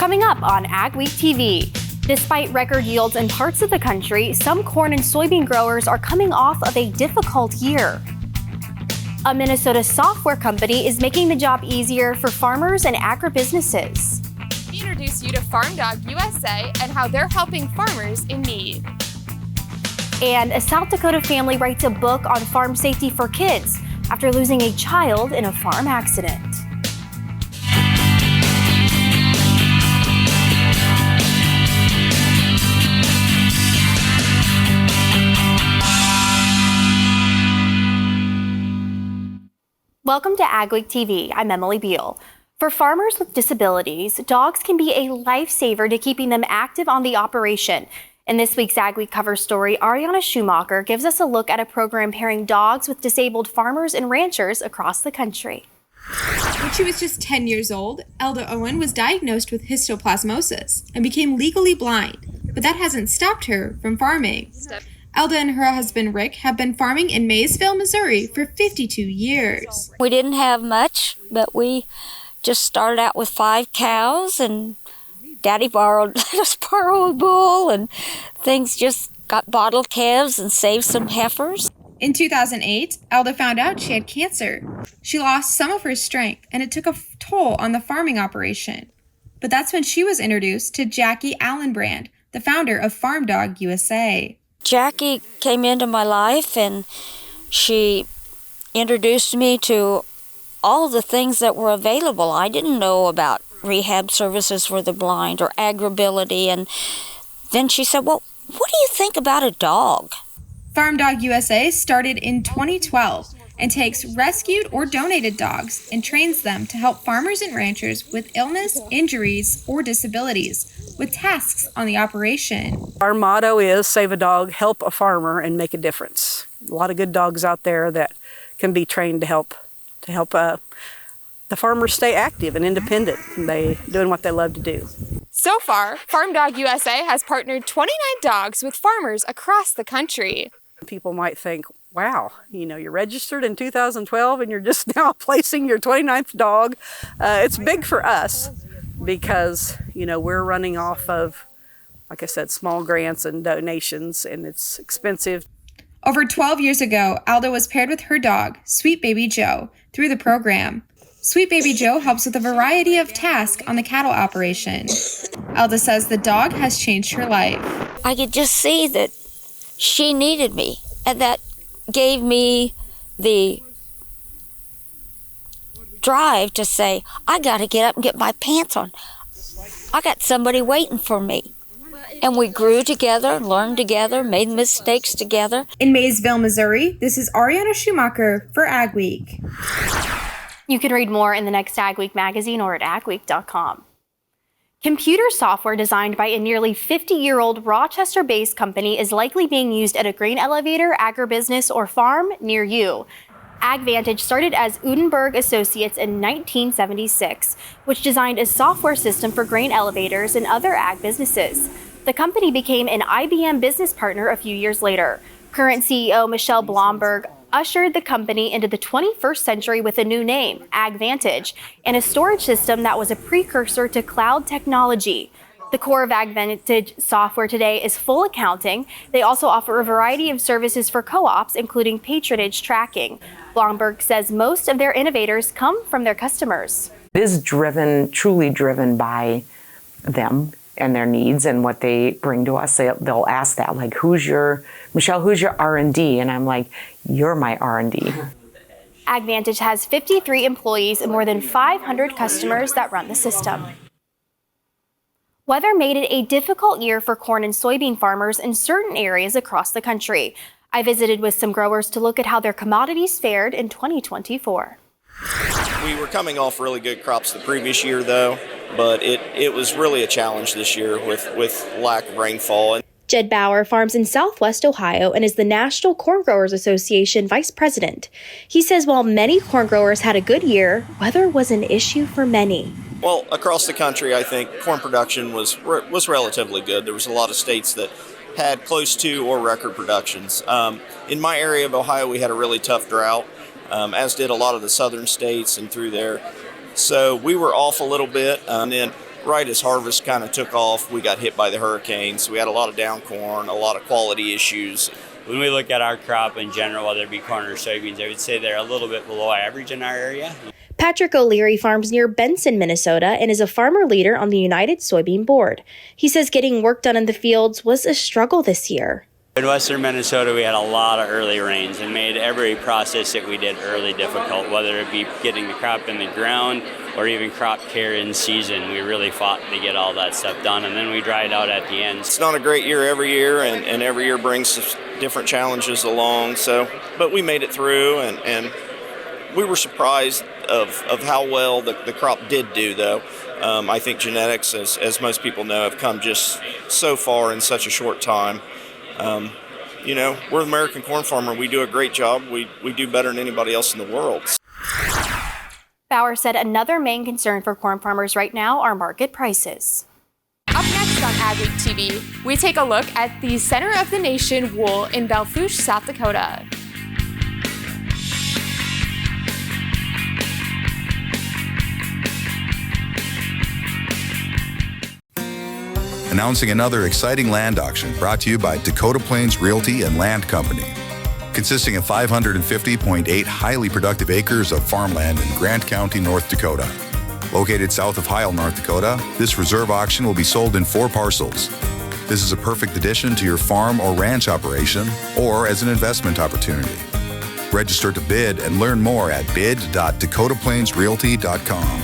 Coming up on AgweekTV. Despite record yields in parts of the country, some corn and soybean growers are coming off of a difficult year. A Minnesota software company is making the job easier for farmers and agribusinesses. We introduce you to Farm Dog USA and how they're helping farmers in need. And a South Dakota family writes a book on farm safety for kids after losing a child in a farm accident. Welcome to AgweekTV. I'm Emily Beal. For farmers with disabilities, dogs can be a lifesaver to keeping them active on the operation. In this week's AgWeek cover story, Ariana Schumacher gives us a look at a program pairing dogs with disabled farmers and ranchers across the country. When she was just 10 years old, Elda Owen was diagnosed with histoplasmosis and became legally blind, but that hasn't stopped her from farming. Elda and her husband Rick have been farming in Maysville, Missouri for 52 years. We didn't have much, but we just started out with 5 cows, and Daddy let us borrow a bull, and things just got bottled calves and saved some heifers. In 2008, Elda found out she had cancer. She lost some of her strength, and it took a toll on the farming operation. But that's when she was introduced to Jackie Allenbrand, the founder of Farm Dog USA. Jackie came into my life, and she introduced me to all the things that were available. I didn't know about rehab services for the blind or agribility, and then she said, well, what do you think about a dog? Farm Dog USA started in 2012 and takes rescued or donated dogs and trains them to help farmers and ranchers with illness, injuries, or disabilities with tasks on the operation. Our motto is save a dog, help a farmer, and make a difference. A lot of good dogs out there that can be trained to help the farmers stay active and independent. They doing what they love to do. So far, Farm Dog USA has partnered 29 dogs with farmers across the country. People might think, wow, you're registered in 2012 and you're just now placing your 29th dog. It's big for us because, we're running off of, like I said, small grants and donations, and it's expensive. Over 12 years ago, Alda was paired with her dog, Sweet Baby Joe, through the program. Sweet Baby Joe helps with a variety of tasks on the cattle operation. Alda says the dog has changed her life. I could just see that she needed me, and that gave me the drive to say, I got to get up and get my pants on. I got somebody waiting for me. And we grew together, learned together, made mistakes together. In Maysville, Missouri, this is Ariana Schumacher for AgWeek. You can read more in the next AgWeek magazine or at agweek.com. Computer software designed by a nearly 50-year-old Rochester-based company is likely being used at a grain elevator, agribusiness, or farm near you. AgVantage started as Udenberg Associates in 1976, which designed a software system for grain elevators and other ag businesses. The company became an IBM business partner a few years later. Current CEO Michelle Blomberg ushered the company into the 21st century with a new name, AgVantage, and a storage system that was a precursor to cloud technology. The core of AgVantage software today is full accounting. They also offer a variety of services for co-ops, including patronage tracking. Blomberg says most of their innovators come from their customers. It is truly driven by them and their needs and what they bring to us. They'll ask that, like, Michelle, who's your R&D? And I'm like, you're my R&D. AgVantage has 53 employees and more than 500 customers that run the system. Weather made it a difficult year for corn and soybean farmers in certain areas across the country. I visited with some growers to look at how their commodities fared in 2024. We were coming off really good crops the previous year, though, but it was really a challenge this year with lack of rainfall. Jed Bauer farms in Southwest Ohio and is the National Corn Growers Association Vice President. He says while many corn growers had a good year, weather was an issue for many. Well, across the country, I think corn production was relatively good. There was a lot of states that had close to or record productions. In my area of Ohio, we had a really tough drought, as did a lot of the southern states and through there. So we were off a little bit. And then right as harvest kind of took off, we got hit by the hurricanes. We had a lot of down corn, a lot of quality issues. When we look at our crop in general, whether it be corn or soybeans, I would say they're a little bit below average in our area. Patrick O'Leary farms near Benson, Minnesota, and is a farmer leader on the United Soybean Board. He says getting work done in the fields was a struggle this year. In western Minnesota, we had a lot of early rains and made every process that we did early difficult, whether it be getting the crop in the ground or even crop care in season. We really fought to get all that stuff done, and then we dried out at the end. It's not a great year every year, and every year brings different challenges along. But we made it through, and we were surprised of how well the crop did do, though. I think genetics, as most people know, have come just so far in such a short time. We're an American corn farmer. We do a great job. We do better than anybody else in the world. Bauer said another main concern for corn farmers right now are market prices. Up next on AgweekTV, we take a look at the center of the nation wool in Belfouche, South Dakota. Announcing another exciting land auction brought to you by Dakota Plains Realty and Land Company. Consisting of 550.8 highly productive acres of farmland in Grant County, North Dakota. Located south of Heil, North Dakota, this reserve auction will be sold in 4 parcels. This is a perfect addition to your farm or ranch operation or as an investment opportunity. Register to bid and learn more at bid.dakotaplainsrealty.com.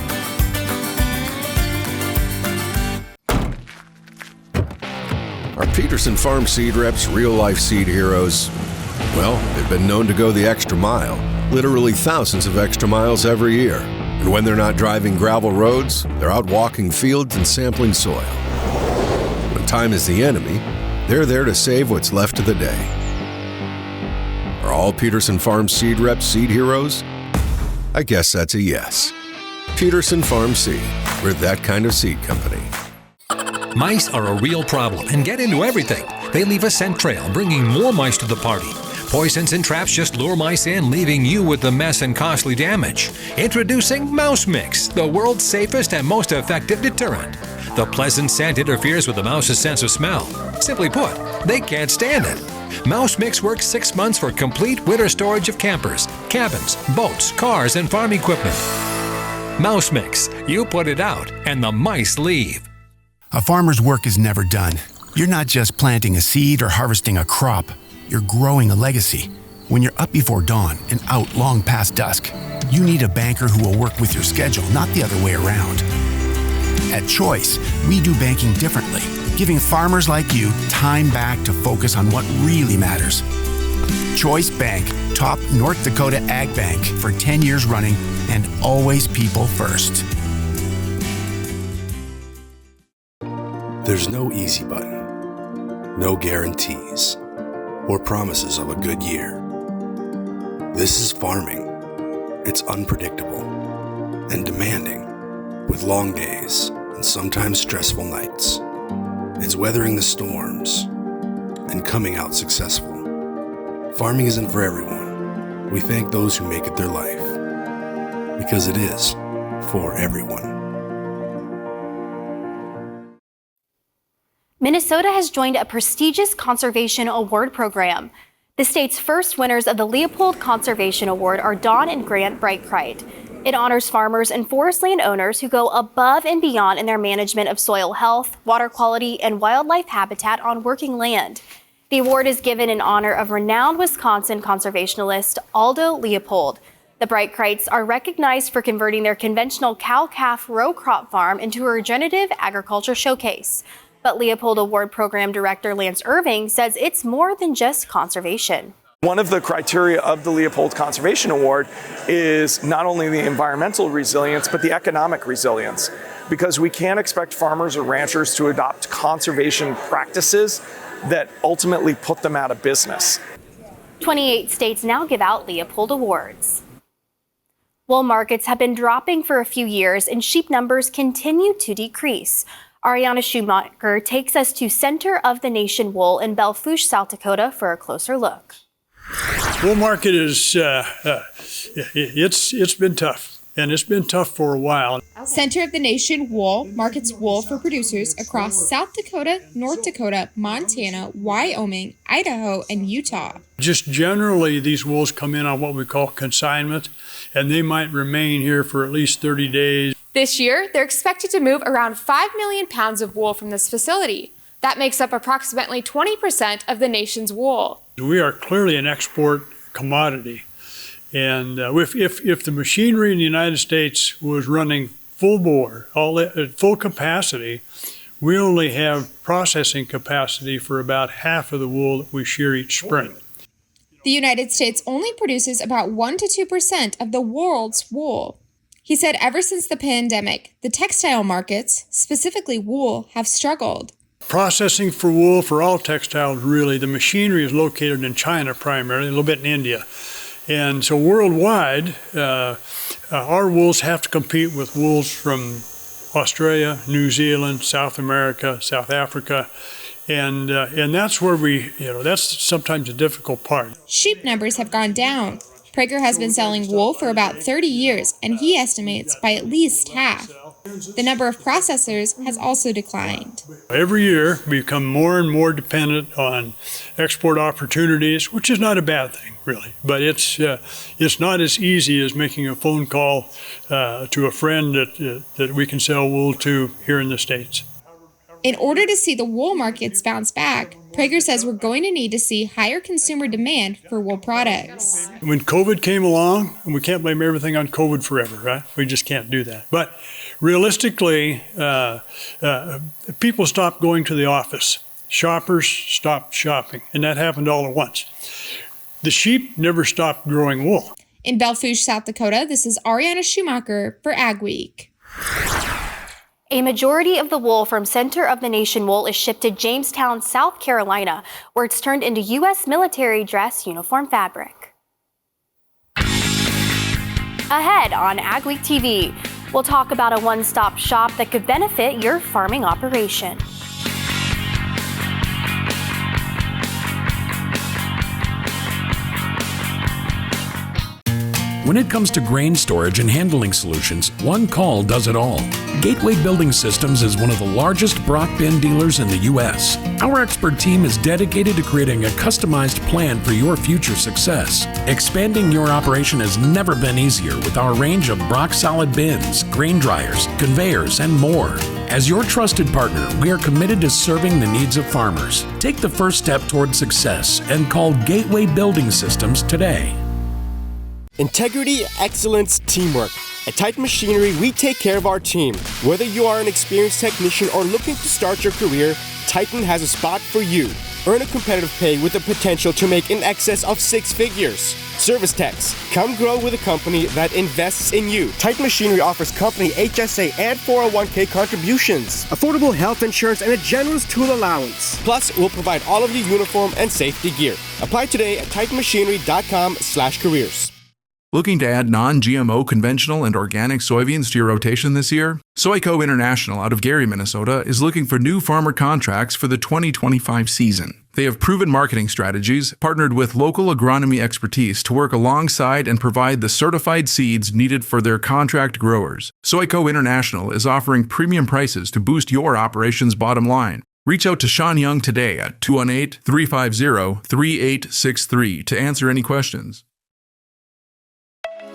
Our Peterson Farm seed reps, real-life seed heroes, well, they've been known to go the extra mile, literally thousands of extra miles every year. And when they're not driving gravel roads, they're out walking fields and sampling soil. When time is the enemy, they're there to save what's left of the day. Are all Peterson Farm seed reps seed heroes? I guess that's a yes. Peterson Farm Seed, we're that kind of seed company. Mice are a real problem and get into everything. They leave a scent trail, bringing more mice to the party. Poisons and traps just lure mice in, leaving you with the mess and costly damage. Introducing Mouse Mix, the world's safest and most effective deterrent. The pleasant scent interferes with the mouse's sense of smell. Simply put, they can't stand it. Mouse Mix works 6 months for complete winter storage of campers, cabins, boats, cars, and farm equipment. Mouse Mix, you put it out and the mice leave. A farmer's work is never done. You're not just planting a seed or harvesting a crop. You're growing a legacy. When you're up before dawn and out long past dusk, you need a banker who will work with your schedule, not the other way around. At Choice, we do banking differently, giving farmers like you time back to focus on what really matters. Choice Bank, top North Dakota Ag Bank for 10 years running, and always people first. There's no easy button, no guarantees, or promises of a good year. This is farming. It's unpredictable and demanding, with long days and sometimes stressful nights. It's weathering the storms and coming out successful. Farming isn't for everyone. We thank those who make it their life, because it is for everyone. Minnesota has joined a prestigious conservation award program. The state's first winners of the Leopold Conservation Award are Dawn and Grant Breitkreuz. It honors farmers and forest land owners who go above and beyond in their management of soil health, water quality, and wildlife habitat on working land. The award is given in honor of renowned Wisconsin conservationist Aldo Leopold. The Breitkreuz are recognized for converting their conventional cow-calf row crop farm into a regenerative agriculture showcase. But Leopold Award Program Director Lance Irving says it's more than just conservation. One of the criteria of the Leopold Conservation Award is not only the environmental resilience, but the economic resilience. Because we can't expect farmers or ranchers to adopt conservation practices that ultimately put them out of business. 28 states now give out Leopold Awards. Wool markets have been dropping for a few years and sheep numbers continue to decrease. Ariana Schumacher takes us to center of the nation wool in Belfouche, South Dakota for a closer look. Wool market is it's been tough. and it's been tough for a while. Center of the Nation Wool markets wool for producers across South Dakota, North Dakota, Montana, Wyoming, Idaho, and Utah. Just generally, these wools come in on what we call consignment, and they might remain here for at least 30 days. This year, they're expected to move around 5 million pounds of wool from this facility. That makes up approximately 20% of the nation's wool. We are clearly an export commodity. And if the machinery in the United States was running full bore, at full capacity, we only have processing capacity for about half of the wool that we shear each spring. The United States only produces about 1 to 2% of the world's wool. He said ever since the pandemic, the textile markets, specifically wool, have struggled. Processing for wool for all textiles, really, the machinery is located in China primarily, a little bit in India. And so worldwide, our wools have to compete with wools from Australia, New Zealand, South America, South Africa. And that's where that's sometimes a difficult part. Sheep numbers have gone down. Prager has been selling wool for about 30 years, and he estimates by at least half. The number of processors has also declined. Every year, we become more and more dependent on export opportunities, which is not a bad thing, really. But it's not as easy as making a phone call to a friend that we can sell wool to here in the States. In order to see the wool markets bounce back, Prager says we're going to need to see higher consumer demand for wool products. When COVID came along, and we can't blame everything on COVID forever, right? We just can't do that. But realistically, people stopped going to the office. Shoppers stopped shopping, and that happened all at once. The sheep never stopped growing wool. In Belfouche, South Dakota, this is Ariana Schumacher for AgWeek. A majority of the wool from Center of the Nation wool is shipped to Jamestown, South Carolina, where it's turned into U.S. military dress uniform fabric. Ahead on AgweekTV, we'll talk about a one-stop shop that could benefit your farming operation. When it comes to grain storage and handling solutions, one call does it all. Gateway Building Systems is one of the largest Brock bin dealers in the U.S. Our expert team is dedicated to creating a customized plan for your future success. Expanding your operation has never been easier with our range of Brock solid bins, grain dryers, conveyors, and more. As your trusted partner, we are committed to serving the needs of farmers. Take the first step toward success and call Gateway Building Systems today. Integrity, excellence, teamwork. At Titan Machinery, we take care of our team. Whether you are an experienced technician or looking to start your career, Titan has a spot for you. Earn a competitive pay with the potential to make in excess of 6 figures. Service techs, come grow with a company that invests in you. Titan Machinery offers company HSA and 401k contributions, affordable health insurance, and a generous tool allowance. Plus, we'll provide all of your uniform and safety gear. Apply today at titanmachinery.com/careers. Looking to add non-GMO conventional and organic soybeans to your rotation this year? Soyco International out of Gary, Minnesota is looking for new farmer contracts for the 2025 season. They have proven marketing strategies, partnered with local agronomy expertise to work alongside and provide the certified seeds needed for their contract growers. Soyco International is offering premium prices to boost your operation's bottom line. Reach out to Sean Young today at 218-350-3863 to answer any questions.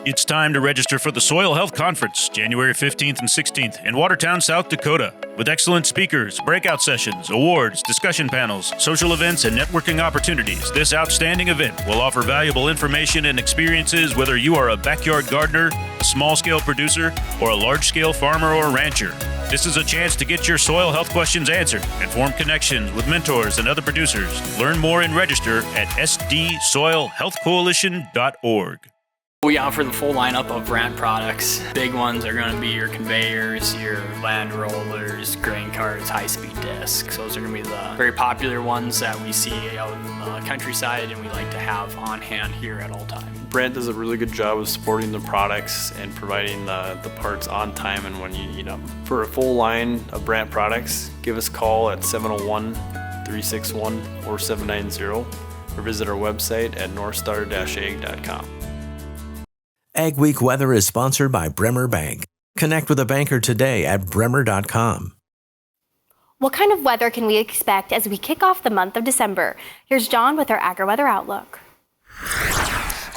It's time to register for the Soil Health Conference, January 15th and 16th in Watertown, South Dakota. With excellent speakers, breakout sessions, awards, discussion panels, social events, and networking opportunities, this outstanding event will offer valuable information and experiences whether you are a backyard gardener, a small-scale producer, or a large-scale farmer or rancher. This is a chance to get your soil health questions answered and form connections with mentors and other producers. Learn more and register at sdsoilhealthcoalition.org. We offer the full lineup of brand products. Big ones are going to be your conveyors, your land rollers, grain carts, high-speed discs. Those are going to be the very popular ones that we see out in the countryside and we like to have on hand here at all times. Brand does a really good job of supporting the products and providing the parts on time and when you need them. For a full line of brand products, give us a call at 701-361-4790 or visit our website at northstar-ag.com. AgWeek Weather is sponsored by Bremer Bank. Connect with a banker today at bremer.com. What kind of weather can we expect as we kick off the month of December? Here's John with our AgriWeather Outlook.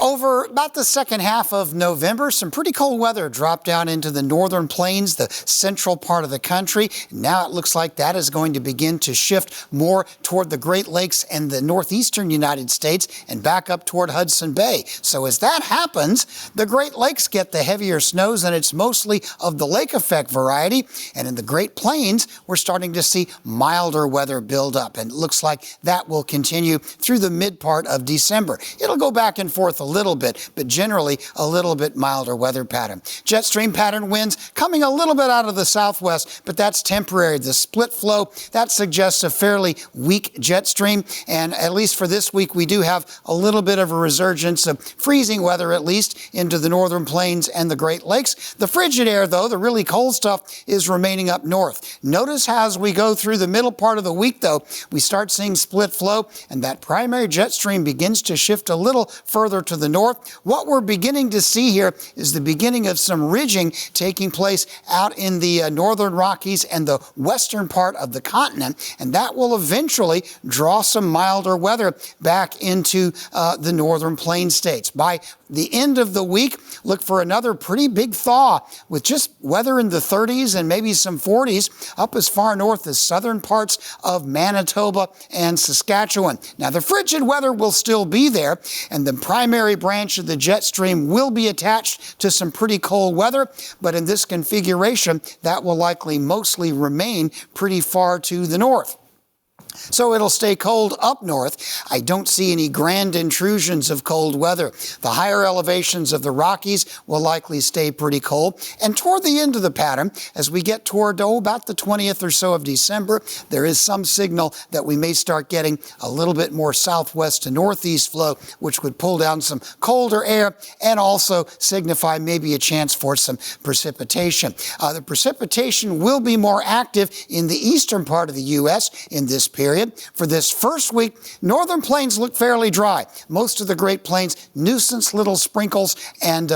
Over about the second half of November, some pretty cold weather dropped down into the northern plains, the central part of the country. Now it looks like that is going to begin to shift more toward the Great Lakes and the northeastern United States and back up toward Hudson Bay. So as that happens, the Great Lakes get the heavier snows, and it's mostly of the lake effect variety. And in the Great Plains, we're starting to see milder weather build up, and it looks like that will continue through the mid part of December. It'll go back and forth a little bit, but generally a little bit milder weather pattern. Jet stream pattern winds coming a little bit out of the southwest, but that's temporary. The split flow, that suggests a fairly weak jet stream, and at least for this week, we do have a little bit of a resurgence of freezing weather, at least into the northern plains and the Great Lakes. The frigid air, though, the really cold stuff, is remaining up north. Notice how as we go through the middle part of the week, though, we start seeing split flow, and that primary jet stream begins to shift a little further to the north. What we're beginning to see here is the beginning of some ridging taking place out in the northern Rockies and the western part of the continent, and that will eventually draw some milder weather back into the northern plain states. By the end of the week, look for another pretty big thaw with just weather in the 30s and maybe some 40s up as far north as southern parts of Manitoba and Saskatchewan. Now, the frigid weather will still be there, and the primary branch of the jet stream will be attached to some pretty cold weather, but in this configuration, that will likely mostly remain pretty far to the north. So it'll stay cold up north. I don't see any grand intrusions of cold weather. The higher elevations of the Rockies will likely stay pretty cold. And toward the end of the pattern, as we get toward about the 20th or so of December, there is some signal that we may start getting a little bit more southwest to northeast flow, which would pull down some colder air and also signify maybe a chance for some precipitation. The precipitation will be more active in the eastern part of the U.S. in this period. For this first week, northern plains look fairly dry. Most of the Great Plains, nuisance little sprinkles and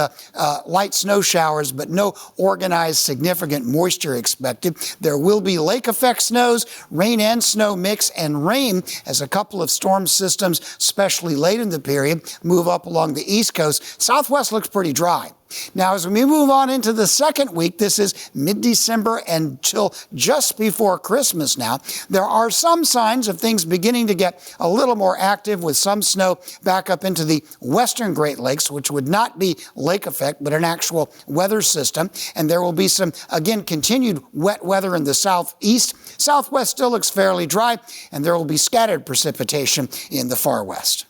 light snow showers, but no organized significant moisture expected. There will be lake effect snows, rain and snow mix, and rain as a couple of storm systems, especially late in the period, move up along the east coast. Southwest looks pretty dry. Now, as we move on into the second week, this is mid-December until just before Christmas now, there are some signs of things beginning to get a little more active with some snow back up into the western Great Lakes, which would not be lake effect, but an actual weather system. And there will be some, again, continued wet weather in the southeast. Southwest still looks fairly dry, and there will be scattered precipitation in the far west.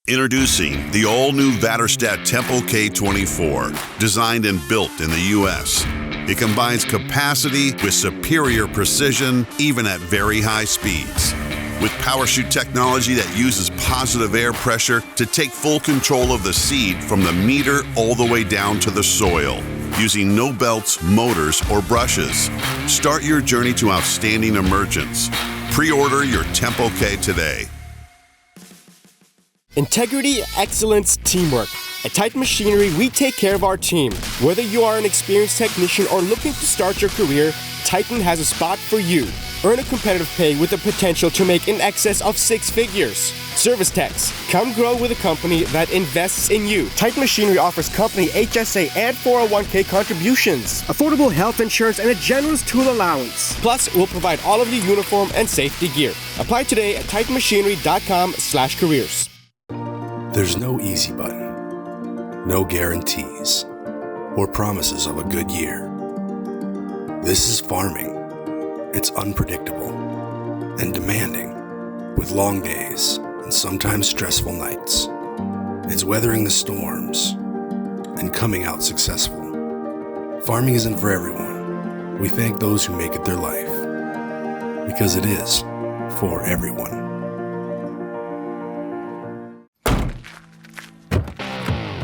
Introducing the all-new Vatterstadt Tempo K24, designed and built in the U.S. It combines capacity with superior precision, even at very high speeds. With PowerShoot technology that uses positive air pressure to take full control of the seed from the meter all the way down to the soil, using no belts, motors, or brushes. Start your journey to outstanding emergence. Pre-order your Tempo K today. Integrity, excellence, teamwork. At Titan Machinery, we take care of our team. Whether you are an experienced technician or looking to start your career, Titan has a spot for you. Earn a competitive pay with the potential to make in excess of 6 figures. Service techs, come grow with a company that invests in you. Titan Machinery offers company HSA and 401k contributions, affordable health insurance, and a generous tool allowance. Plus, we'll provide all of your uniform and safety gear. Apply today at titanmachinery.com/careers. There's no easy button, no guarantees, or promises of a good year. This is farming. It's unpredictable and demanding, with long days and sometimes stressful nights. It's weathering the storms and coming out successful. Farming isn't for everyone. We thank those who make it their life, because it is for everyone.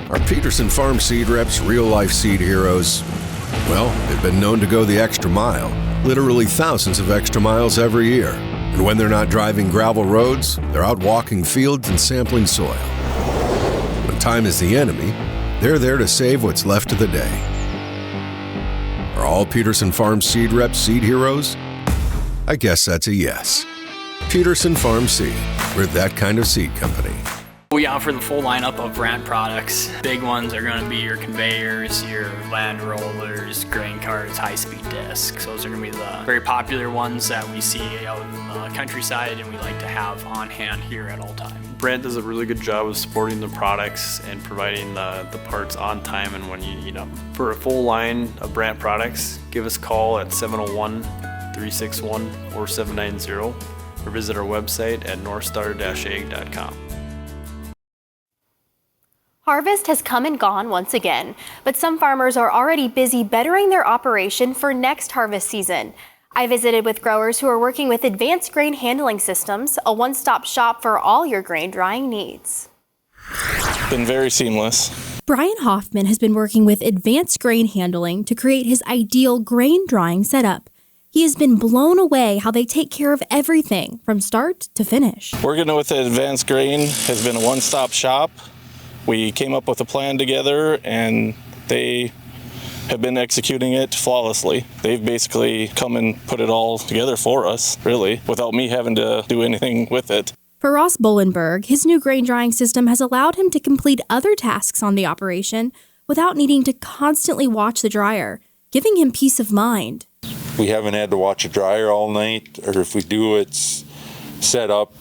Our Peterson Farm seed reps, real-life seed heroes, well, they've been known to go the extra mile, literally thousands of extra miles every year. And when they're not driving gravel roads, they're out walking fields and sampling soil. When time is the enemy, They're there to save what's left of the day. Are all Peterson Farm seed reps seed heroes? I guess that's a yes. Peterson Farm Seed. We're that kind of seed company. We offer the full lineup of brand products. Big ones are going to be your conveyors, your land rollers, grain carts, high-speed discs. Those are going to be the very popular ones that we see out in the countryside and we like to have on hand here at all times. Brand does a really good job of supporting the products and providing the parts on time and when you need them. For a full line of brand products, give us a call at 701-361-4790 or visit our website at northstar-ag.com. Harvest has come and gone once again, but some farmers are already busy bettering their operation for next harvest season. I visited with growers who are working with advanced grain handling systems, a one-stop shop for all your grain drying needs. Been very seamless. Brian Hoffman has been working with advanced grain handling to create his ideal grain drying setup. He has been blown away how they take care of everything from start to finish. Working with advanced grain has been a one-stop shop. We came up with a plan together and they have been executing it flawlessly. They've basically come and put it all together for us, really, without me having to do anything with it. For Ross Bolenberg, his new grain drying system has allowed him to complete other tasks on the operation without needing to constantly watch the dryer, giving him peace of mind. We haven't had to watch a dryer all night, or if we do, it's set up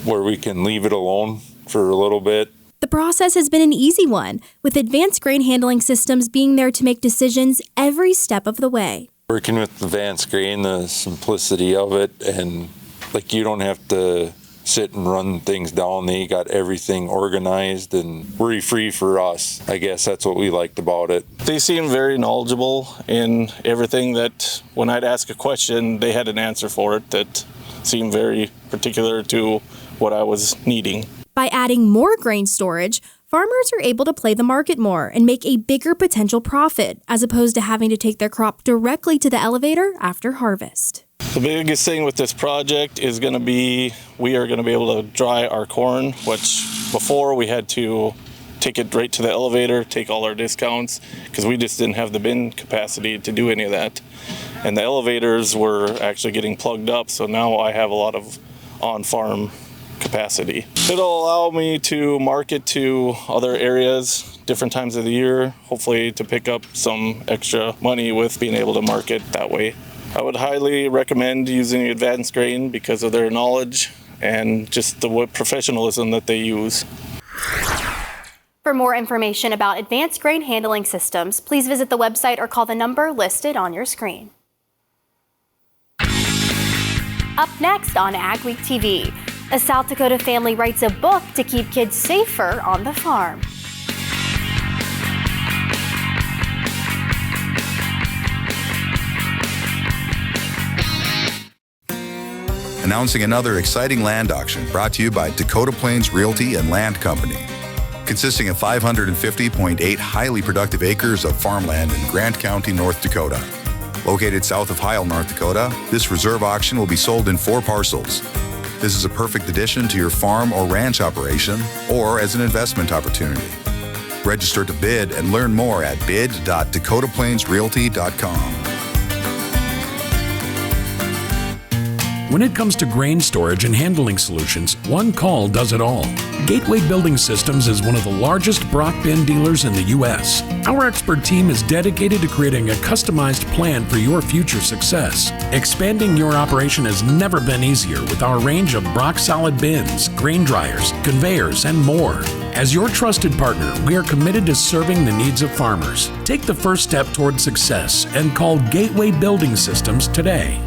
where we can leave it alone for a little bit. The process has been an easy one, with advanced grain handling systems being there to make decisions every step of the way. Working with advanced grain, the simplicity of it, and like you don't have to sit and run things down. They got everything organized and worry-free for us. I guess that's what we liked about it. They seem very knowledgeable in everything that when I'd ask a question, they had an answer for it that seemed very particular to what I was needing. By adding more grain storage, farmers are able to play the market more and make a bigger potential profit, as opposed to having to take their crop directly to the elevator after harvest. The biggest thing with this project is going to be we are going to be able to dry our corn, which before we had to take it right to the elevator, take all our discounts, because we just didn't have the bin capacity to do any of that. And the elevators were actually getting plugged up, so now I have a lot of on-farm capacity. It'll allow me to market to other areas, different times of the year, hopefully to pick up some extra money with being able to market that way. I would highly recommend using advanced grain because of their knowledge and just the professionalism that they use. For more information about advanced grain handling systems, please visit the website or call the number listed on your screen. Up next on AgweekTV, a South Dakota family writes a book to keep kids safer on the farm. Announcing another exciting land auction brought to you by Dakota Plains Realty and Land Company. Consisting of 550.8 highly productive acres of farmland in Grant County, North Dakota. Located south of Heil, North Dakota, this reserve auction will be sold in 4 parcels. This is a perfect addition to your farm or ranch operation or as an investment opportunity. Register to bid and learn more at bid.dakotaplainsrealty.com. When it comes to grain storage and handling solutions, one call does it all. Gateway Building Systems is one of the largest Brock bin dealers in the U.S. Our expert team is dedicated to creating a customized plan for your future success. Expanding your operation has never been easier with our range of Brock solid bins, grain dryers, conveyors, and more. As your trusted partner, we are committed to serving the needs of farmers. Take the first step toward success and call Gateway Building Systems today.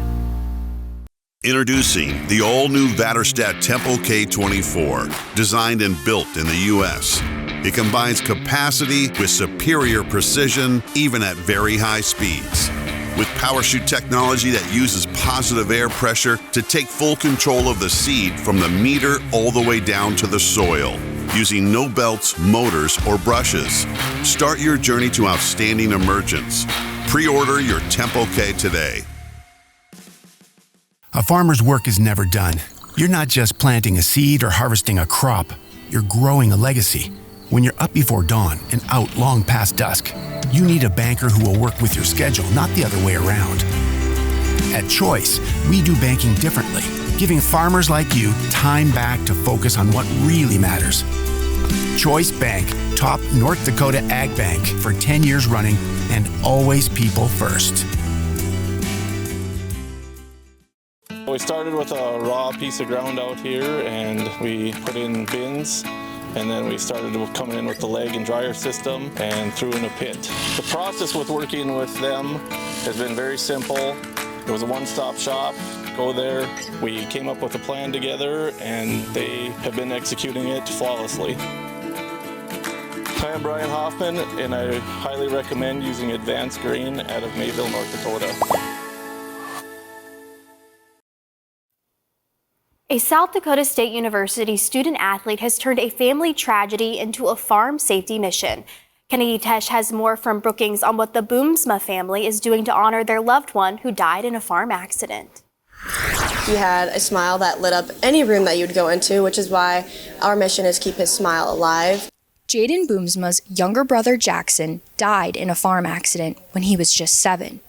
Introducing the all-new Vaterstad Tempo K24, designed and built in the U.S. It combines capacity with superior precision, even at very high speeds. With power chute technology that uses positive air pressure to take full control of the seed from the meter all the way down to the soil, using no belts, motors, or brushes. Start your journey to outstanding emergence. Pre-order your Tempo K today. A farmer's work is never done. You're not just planting a seed or harvesting a crop. You're growing a legacy. When you're up before dawn and out long past dusk, you need a banker who will work with your schedule, not the other way around. At Choice, we do banking differently, giving farmers like you time back to focus on what really matters. Choice Bank, top North Dakota Ag Bank for 10 years running, and always people first. We started with a raw piece of ground out here, and we put in bins, and then we started coming in with the leg and dryer system and threw in a pit. The process with working with them has been very simple. It was a one-stop shop. Go there. We came up with a plan together, and they have been executing it flawlessly. Hi, I'm Brian Hoffman, and I highly recommend using Advanced Grain out of Mayville, North Dakota. A South Dakota State University student athlete has turned a family tragedy into a farm safety mission. Kennedy Tesh has more from Brookings on what the Boomsma family is doing to honor their loved one who died in a farm accident. He had a smile that lit up any room that you'd go into, which is why our mission is keep his smile alive. Jaden Boomsma's younger brother Jackson died in a farm accident when he was just 7.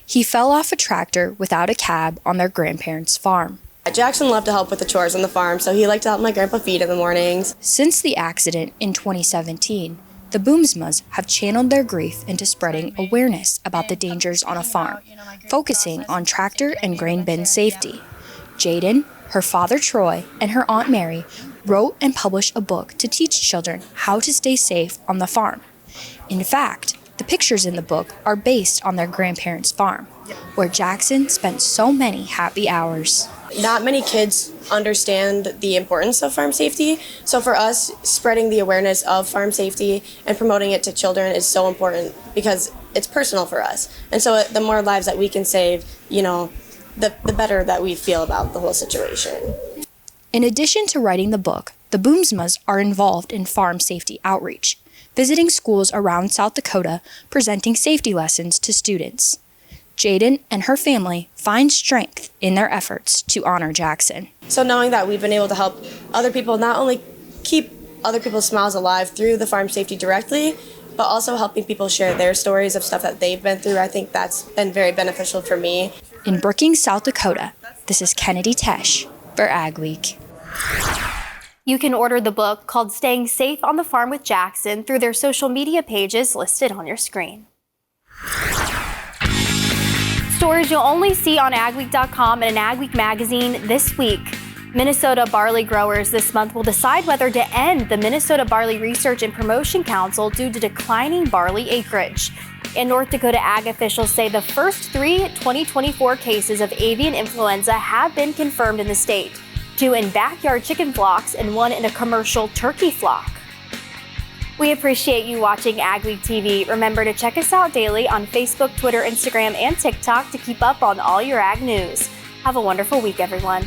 He fell off a tractor without a cab on their grandparents' farm. Jackson loved to help with the chores on the farm, so he liked to help my grandpa feed in the mornings. Since the accident in 2017, the Boomsmas have channeled their grief into spreading awareness about the dangers on a farm, focusing on tractor and grain bin safety. Jaden, her father Troy, and her Aunt Mary wrote and published a book to teach children how to stay safe on the farm. In fact, the pictures in the book are based on their grandparents' farm, where Jackson spent so many happy hours. Not many kids understand the importance of farm safety, so for us, spreading the awareness of farm safety and promoting it to children is so important because it's personal for us. And so the more lives that we can save, the better that we feel about the whole situation. In addition to writing the book, the Boomsmas are involved in farm safety outreach, visiting schools around South Dakota, presenting safety lessons to students. Jaden and her family find strength in their efforts to honor Jackson. So knowing that we've been able to help other people not only keep other people's smiles alive through the farm safety directly, but also helping people share their stories of stuff that they've been through, I think that's been very beneficial for me. In Brookings, South Dakota, this is Kennedy Tesh for AgWeek. You can order the book called Staying Safe on the Farm with Jackson through their social media pages listed on your screen. Stories you'll only see on AgWeek.com and an AgWeek magazine this week. Minnesota barley growers this month will decide whether to end the Minnesota Barley Research and Promotion Council due to declining barley acreage. And North Dakota ag officials say the first 3 2024 cases of avian influenza have been confirmed in the state. 2 in backyard chicken flocks and 1 in a commercial turkey flock. We appreciate you watching AgWeek TV. Remember to check us out daily on Facebook, Twitter, Instagram, and TikTok to keep up on all your ag news. Have a wonderful week, everyone.